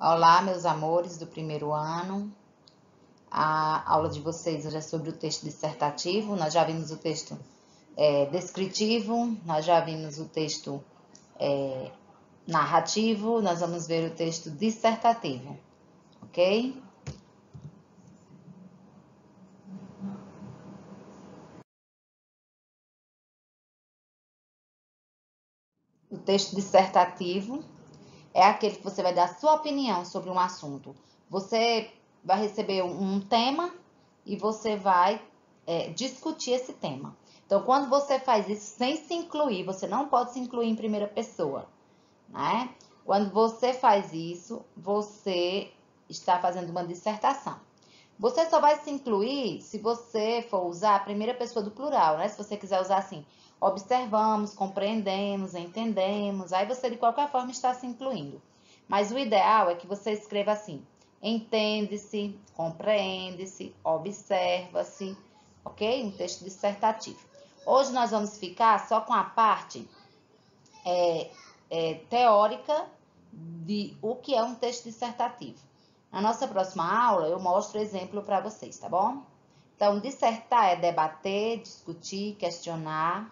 Olá, meus amores do primeiro ano. A aula de vocês hoje é sobre o texto dissertativo. Nós já vimos o texto descritivo, nós já vimos o texto narrativo, nós vamos ver o texto dissertativo, ok? O texto dissertativo é aquele que você vai dar sua opinião sobre um assunto. Você vai receber um tema e você vai discutir esse tema. Então, quando você faz isso sem se incluir, você não pode se incluir em primeira pessoa, né? Quando você faz isso, você está fazendo uma dissertação. Você só vai se incluir se você for usar a primeira pessoa do plural, né? Se você quiser usar assim, observamos, compreendemos, entendemos, aí você de qualquer forma está se incluindo. Mas o ideal é que você escreva assim, entende-se, compreende-se, observa-se, ok? Um texto dissertativo. Hoje nós vamos ficar só com a parte teórica de o que é um texto dissertativo. Na nossa próxima aula, eu mostro exemplo para vocês, tá bom? Então, dissertar é debater, discutir, questionar.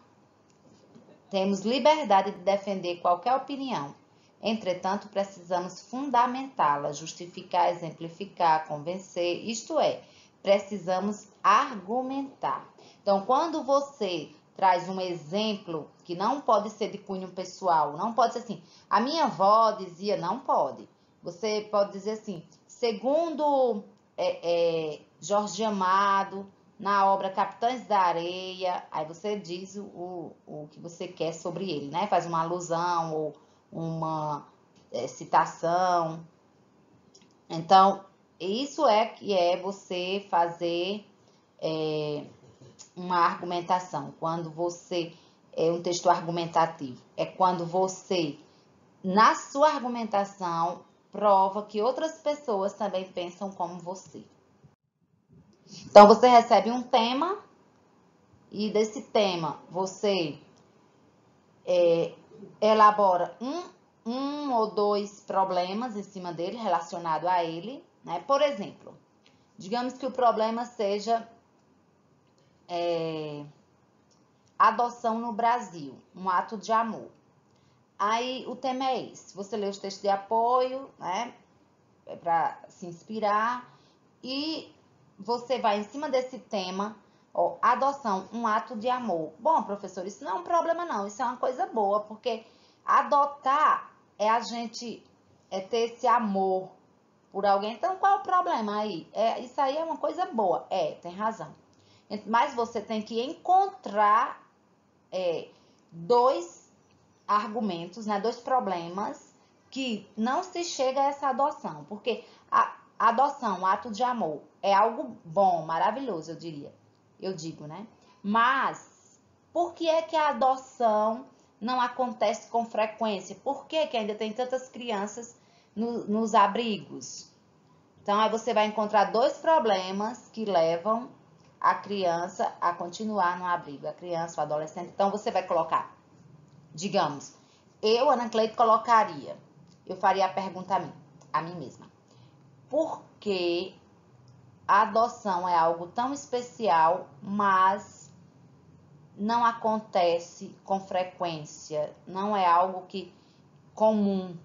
Temos liberdade de defender qualquer opinião. Entretanto, precisamos fundamentá-la, justificar, exemplificar, convencer, isto é, precisamos argumentar. Então, quando você traz um exemplo que não pode ser de cunho pessoal, não pode ser assim, a minha avó dizia, não pode. Você pode dizer assim, segundo Jorge Amado, na obra Capitães da Areia, aí você diz o que você quer sobre ele, né? Faz uma alusão ou uma citação. Então, isso é que é você fazer uma argumentação. Quando você é um texto argumentativo, é quando você, na sua argumentação, prova que outras pessoas também pensam como você. Então, você recebe um tema e desse tema você elabora um ou dois problemas em cima dele, relacionado a ele, né? Por exemplo, digamos que o problema seja adoção no Brasil, um ato de amor. Aí o tema é esse, você lê os textos de apoio, né? Para se inspirar e você vai em cima desse tema, ó, adoção, um ato de amor. Bom, professor, isso não é um problema não, isso é uma coisa boa, porque adotar é a gente ter esse amor por alguém. Então, qual é o problema aí? Isso aí é uma coisa boa. Tem razão. Mas você tem que encontrar dois argumentos, né, dois problemas que não se chega a essa adoção, porque a adoção, o ato de amor, é algo bom, maravilhoso, eu digo, né? Mas por que é que a adoção não acontece com frequência? Por que que ainda tem tantas crianças nos abrigos? Então, aí você vai encontrar dois problemas que levam a criança a continuar no abrigo, a criança, o adolescente. Então, você vai colocar, digamos, eu, Ana Cleide, colocaria, eu faria a pergunta a mim mesma. Por que a adoção é algo tão especial, mas não acontece com frequência, não é algo comum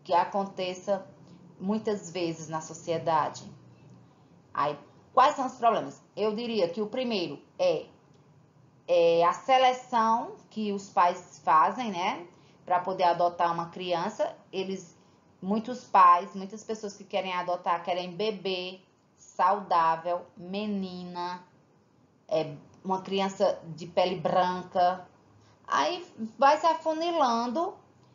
que aconteça muitas vezes na sociedade? Aí, quais são os problemas? Eu diria que o primeiro é a seleção que os pais fazem, né, para poder adotar uma criança. Muitos pais, muitas pessoas que querem adotar, querem bebê saudável, menina, uma criança de pele branca. Aí vai se afunilando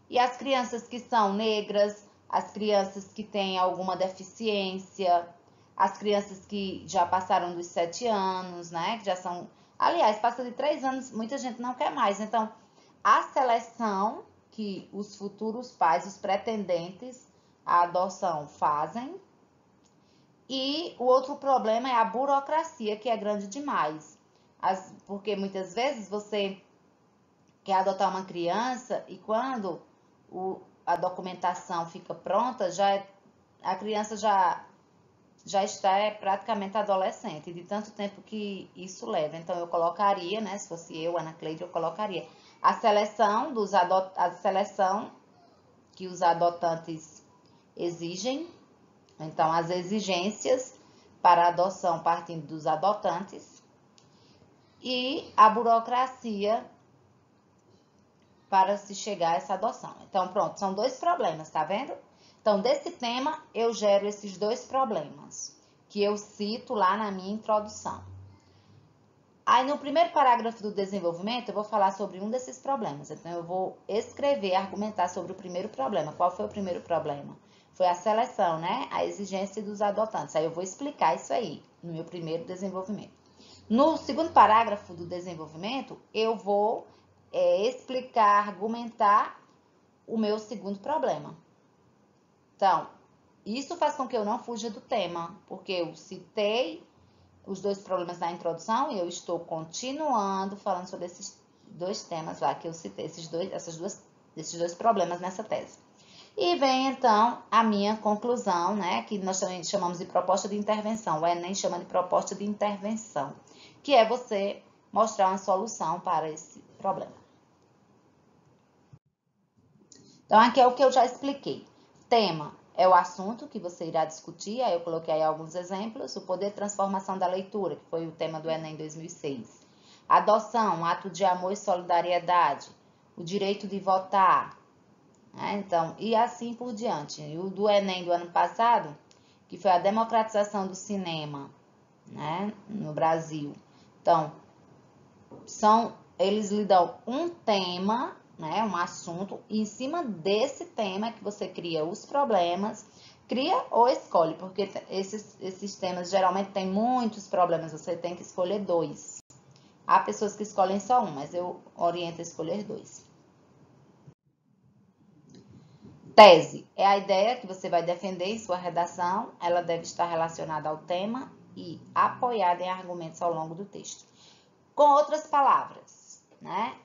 e as crianças que são negras, as crianças que têm alguma deficiência, as crianças que já passaram dos 7 anos, né? Que já são. Aliás, passa de 3 anos, muita gente não quer mais. Então, a seleção que os futuros pais, os pretendentes à adoção fazem. E o outro problema é a burocracia, que é grande demais. Porque muitas vezes você quer adotar uma criança e quando a documentação fica pronta, a criança já está praticamente adolescente, de tanto tempo que isso leva. Então, eu colocaria, né, se fosse eu, Ana Cleide, eu colocaria a seleção que os adotantes exigem. Então, as exigências para a adoção partindo dos adotantes e a burocracia para se chegar a essa adoção. Então, pronto, são 2 problemas, tá vendo? Então, desse tema, eu gero esses 2 problemas, que eu cito lá na minha introdução. Aí, no primeiro parágrafo do desenvolvimento, eu vou falar sobre um desses problemas. Então, eu vou escrever, argumentar sobre o primeiro problema. Qual foi o primeiro problema? Foi a seleção, né? A exigência dos adotantes. Aí, eu vou explicar isso aí, no meu primeiro desenvolvimento. No segundo parágrafo do desenvolvimento, eu vou explicar, argumentar o meu segundo problema. Então, isso faz com que eu não fuja do tema, porque eu citei os 2 problemas na introdução e eu estou continuando falando sobre esses 2 temas lá que eu citei, esses dois problemas nessa tese. E vem, então, a minha conclusão, né, que nós também chamamos de proposta de intervenção, o Enem chama de proposta de intervenção, que é você mostrar uma solução para esse problema. Então, aqui é o que eu já expliquei. Tema é o assunto que você irá discutir, aí eu coloquei aí alguns exemplos. O poder de transformação da leitura, que foi o tema do Enem 2006. Adoção, ato de amor e solidariedade. O direito de votar. Então, e assim por diante. E o do Enem do ano passado, que foi a democratização do cinema, né, no Brasil. Então, eles lhe dão um tema, né, um assunto, e em cima desse tema que você cria os problemas, cria ou escolhe, porque esses temas geralmente têm muitos problemas, você tem que escolher 2. Há pessoas que escolhem só um, mas eu oriento a escolher 2. Tese é a ideia que você vai defender em sua redação, ela deve estar relacionada ao tema e apoiada em argumentos ao longo do texto. Com outras palavras, né?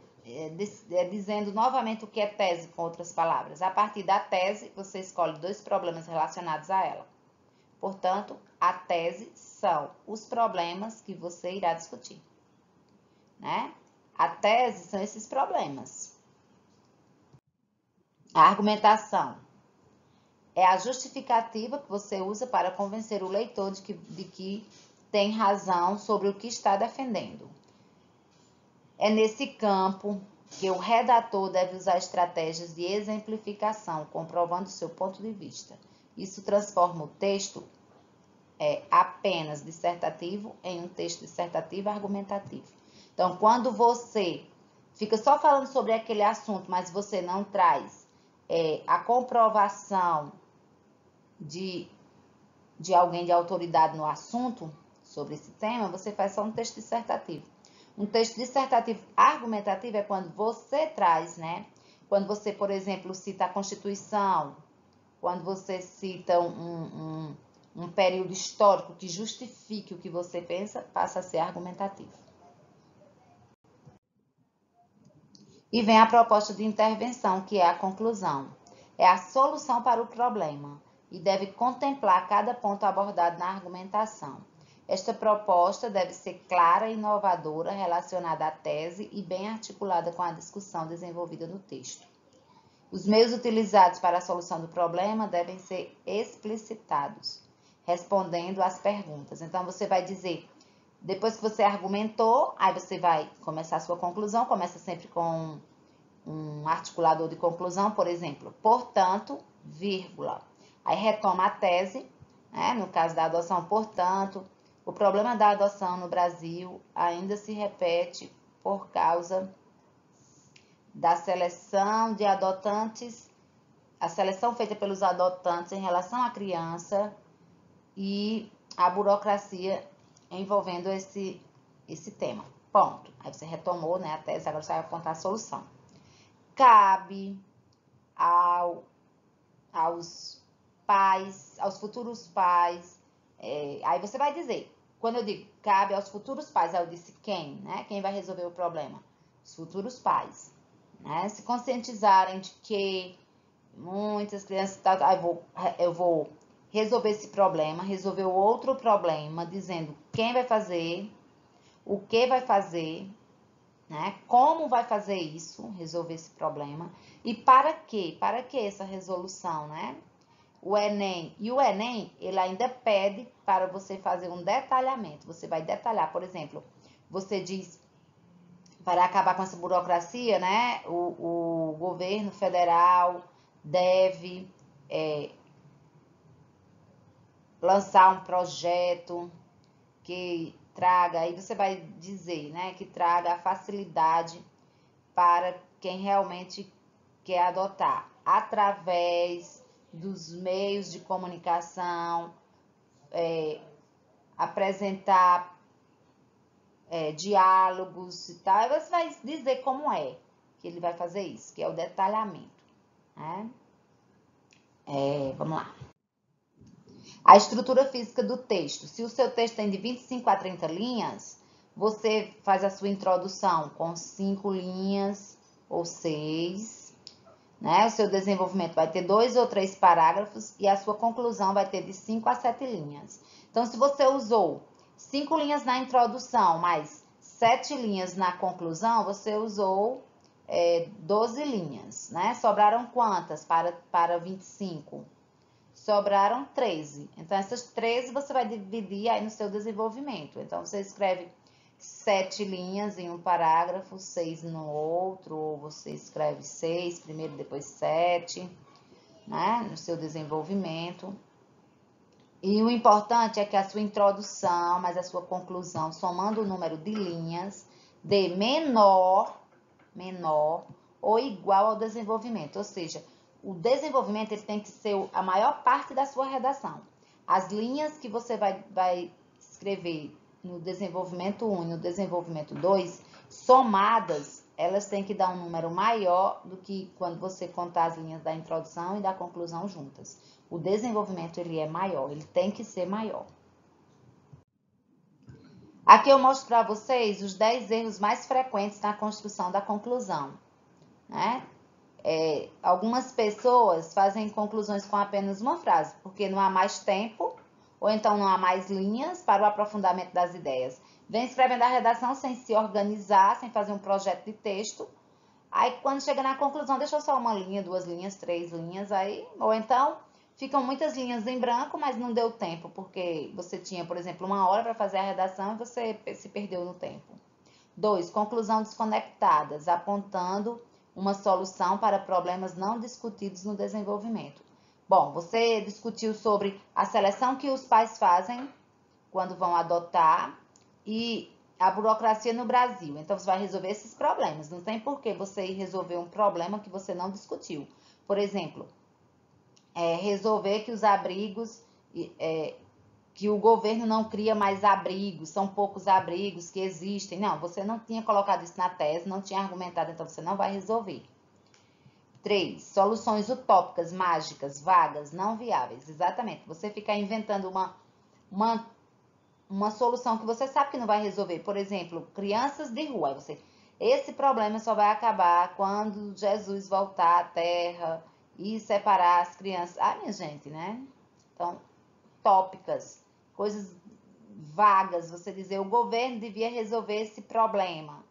Dizendo novamente o que é tese com outras palavras. A partir da tese, você escolhe 2 problemas relacionados a ela. Portanto, a tese são os problemas que você irá discutir, né? A tese são esses problemas. A argumentação é a justificativa que você usa para convencer o leitor de que tem razão sobre o que está defendendo. É nesse campo que o redator deve usar estratégias de exemplificação, comprovando seu ponto de vista. Isso transforma o texto apenas dissertativo em um texto dissertativo argumentativo. Então, quando você fica só falando sobre aquele assunto, mas você não traz a comprovação de alguém de autoridade no assunto, sobre esse tema, você faz só um texto dissertativo. Um texto dissertativo argumentativo é quando você traz, né? Quando você, por exemplo, cita a Constituição, quando você cita um período histórico que justifique o que você pensa, passa a ser argumentativo. E vem a proposta de intervenção, que é a conclusão. É a solução para o problema e deve contemplar cada ponto abordado na argumentação. Esta proposta deve ser clara e inovadora, relacionada à tese e bem articulada com a discussão desenvolvida no texto. Os meios utilizados para a solução do problema devem ser explicitados, respondendo às perguntas. Então, você vai dizer, depois que você argumentou, aí você vai começar a sua conclusão, começa sempre com um articulador de conclusão, por exemplo, portanto, vírgula. Aí retoma a tese, né? No caso da adoção, portanto, o problema da adoção no Brasil ainda se repete por causa da seleção de adotantes, a seleção feita pelos adotantes em relação à criança e a burocracia envolvendo esse tema. Ponto. Aí você retomou, né, a tese, agora você vai apontar a solução. Cabe aos pais, aos futuros pais, aí você vai dizer, quando eu digo cabe aos futuros pais, aí eu disse quem, né? Quem vai resolver o problema? Os futuros pais, né? Se conscientizarem de que muitas crianças, aí eu vou resolver esse problema, resolver o outro problema, dizendo quem vai fazer, o que vai fazer, né? Como vai fazer isso, resolver esse problema e para quê? Para que essa resolução, né? O Enem, ele ainda pede para você fazer um detalhamento. Você vai detalhar, por exemplo, você diz, para acabar com essa burocracia, né? O governo federal deve lançar um projeto que traga, aí você vai dizer, né? Que traga a facilidade para quem realmente quer adotar, através dos meios de comunicação, apresentar diálogos e tal, e você vai dizer como é que ele vai fazer isso, que é o detalhamento, né? Vamos lá. A estrutura física do texto. Se o seu texto tem de 25 a 30 linhas, você faz a sua introdução com 5 linhas ou 6, né? O seu desenvolvimento vai ter 2 ou 3 parágrafos e a sua conclusão vai ter de 5 a 7 linhas. Então, se você usou 5 linhas na introdução, mais 7 linhas na conclusão, você usou 12 linhas, né? Sobraram quantas para 25? Sobraram 13. Então, essas 13 você vai dividir aí no seu desenvolvimento. Então, você escreve 7 linhas em um parágrafo, 6 no outro, ou você escreve 6 primeiro, depois 7, né? No seu desenvolvimento. E o importante é que a sua introdução, mas a sua conclusão, somando o número de linhas, dê menor ou igual ao desenvolvimento. Ou seja, o desenvolvimento ele tem que ser a maior parte da sua redação. As linhas que você vai escrever no desenvolvimento 1 e no desenvolvimento 2, somadas, elas têm que dar um número maior do que quando você contar as linhas da introdução e da conclusão juntas. O desenvolvimento ele é maior, ele tem que ser maior. Aqui eu mostro para vocês os 10 erros mais frequentes na construção da conclusão, né? Algumas pessoas fazem conclusões com apenas uma frase, porque não há mais tempo, ou então não há mais linhas para o aprofundamento das ideias. Vem escrevendo a redação sem se organizar, sem fazer um projeto de texto. Aí, quando chega na conclusão, deixou só uma linha, 2 linhas, 3 linhas, aí, ou então ficam muitas linhas em branco, mas não deu tempo, porque você tinha, por exemplo, 1 hora para fazer a redação e você se perdeu no tempo. 2. Conclusão desconectadas, apontando uma solução para problemas não discutidos no desenvolvimento. Bom, você discutiu sobre a seleção que os pais fazem quando vão adotar e a burocracia no Brasil. Então, você vai resolver esses problemas. Não tem por que você ir resolver um problema que você não discutiu. Por exemplo, resolver que os abrigos, que o governo não cria mais abrigos, são poucos abrigos que existem. Não, você não tinha colocado isso na tese, não tinha argumentado, então você não vai resolver. 3. Soluções utópicas, mágicas, vagas, não viáveis. Exatamente. Você ficar inventando uma solução que você sabe que não vai resolver. Por exemplo, crianças de rua. Esse problema só vai acabar quando Jesus voltar à Terra e separar as crianças. Ah, minha gente, né? Então, tópicas, coisas vagas. Você dizer, o governo devia resolver esse problema,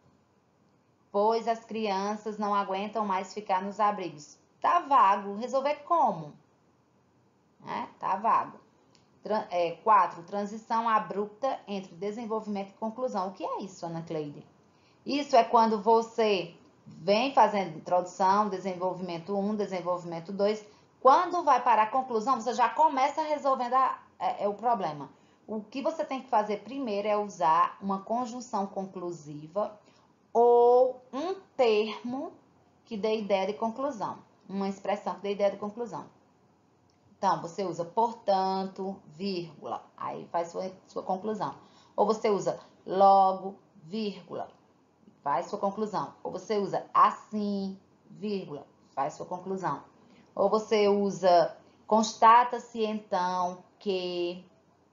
pois as crianças não aguentam mais ficar nos abrigos. Tá vago. Resolver como? Tá vago. 4. Transição abrupta entre desenvolvimento e conclusão. O que é isso, Ana Cleide? Isso é quando você vem fazendo introdução, desenvolvimento 1, desenvolvimento 2. Quando vai para a conclusão, você já começa resolvendo o problema. O que você tem que fazer primeiro é usar uma conjunção conclusiva ou um termo que dê ideia de conclusão. Uma expressão que dê ideia de conclusão. Então, você usa portanto, vírgula, aí faz sua conclusão. Ou você usa logo, vírgula, faz sua conclusão. Ou você usa assim, vírgula, faz sua conclusão. Ou você usa constata-se então que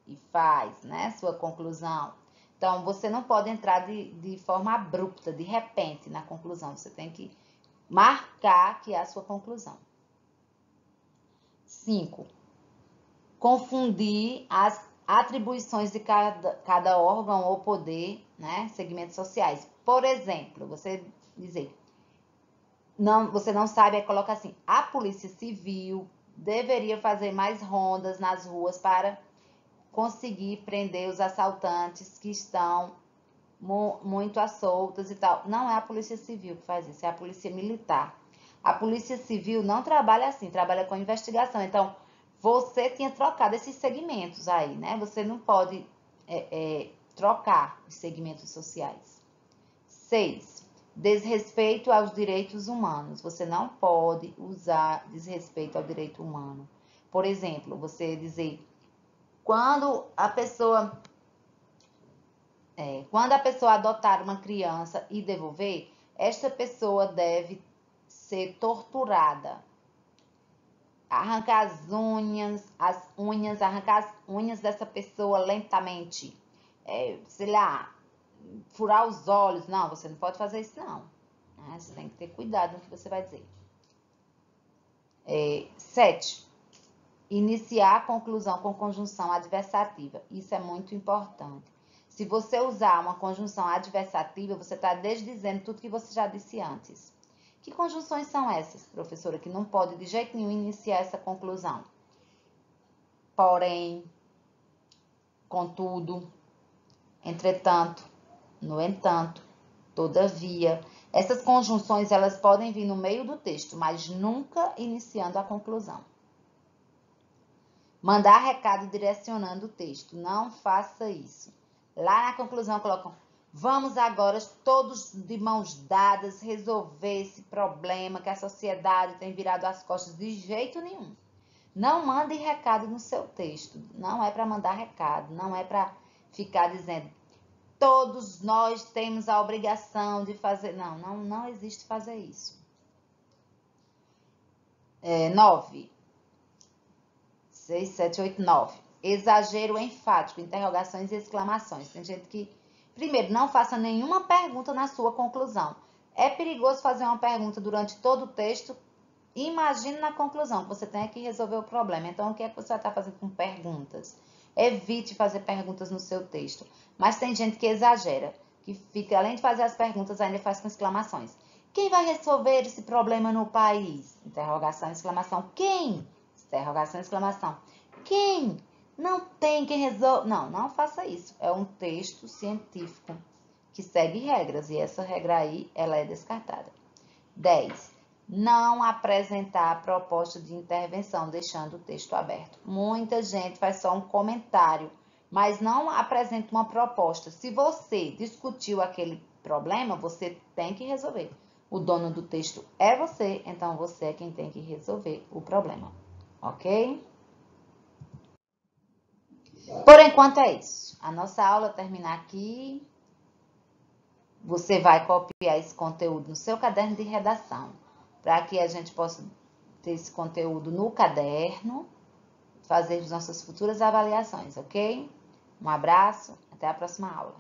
e faz, né, sua conclusão. Então, você não pode entrar de forma abrupta, de repente, na conclusão. Você tem que marcar que é a sua conclusão. 5. Confundir as atribuições de cada órgão ou poder, né? Segmentos sociais. Por exemplo, você dizer, você não sabe, aí coloca assim, a Polícia Civil deveria fazer mais rondas nas ruas para conseguir prender os assaltantes que estão muito à soltas e tal. Não é a Polícia Civil que faz isso, é a Polícia Militar. A Polícia Civil não trabalha assim, trabalha com investigação. Então, você tinha trocado esses segmentos aí, né? Você não pode trocar os segmentos sociais. 6. Desrespeito aos direitos humanos. Você não pode usar desrespeito ao direito humano. Por exemplo, você dizer, quando a pessoa adotar uma criança e devolver, esta pessoa deve ser torturada. Arrancar arrancar as unhas dessa pessoa lentamente. Sei lá, furar os olhos. Não, você não pode fazer isso, não. Você tem que ter cuidado no que você vai dizer. 7. Iniciar a conclusão com conjunção adversativa. Isso é muito importante. Se você usar uma conjunção adversativa, você está desdizendo tudo que você já disse antes. Que conjunções são essas, professora, que não pode de jeito nenhum iniciar essa conclusão? Porém, contudo, entretanto, no entanto, todavia. Essas conjunções, elas podem vir no meio do texto, mas nunca iniciando a conclusão. Mandar recado direcionando o texto. Não faça isso. Lá na conclusão colocam, vamos agora todos de mãos dadas resolver esse problema que a sociedade tem virado as costas. De jeito nenhum. Não mande recado no seu texto. Não é para mandar recado. Não é para ficar dizendo, todos nós temos a obrigação de fazer. Não existe fazer isso. 9. 6, 7, 8, 9. Exagero enfático, interrogações e exclamações. Tem gente que, primeiro, não faça nenhuma pergunta na sua conclusão. É perigoso fazer uma pergunta durante todo o texto. Imagine na conclusão, que você tem que resolver o problema. Então, o que é que você vai estar fazendo com perguntas? Evite fazer perguntas no seu texto. Mas tem gente que exagera, que fica, além de fazer as perguntas, ainda faz com exclamações. Quem vai resolver esse problema no país? Interrogação, exclamação. Quem? Interrogação, exclamação. Quem? Não tem quem resolve. Não faça isso. É um texto científico que segue regras. E essa regra aí, ela é descartada. 10. Não apresentar proposta de intervenção, deixando o texto aberto. Muita gente faz só um comentário, mas não apresenta uma proposta. Se você discutiu aquele problema, você tem que resolver. O dono do texto é você, então você é quem tem que resolver o problema. Ok? Por enquanto é isso. A nossa aula termina aqui. Você vai copiar esse conteúdo no seu caderno de redação, para que a gente possa ter esse conteúdo no caderno, fazer as nossas futuras avaliações, ok? Um abraço, até a próxima aula.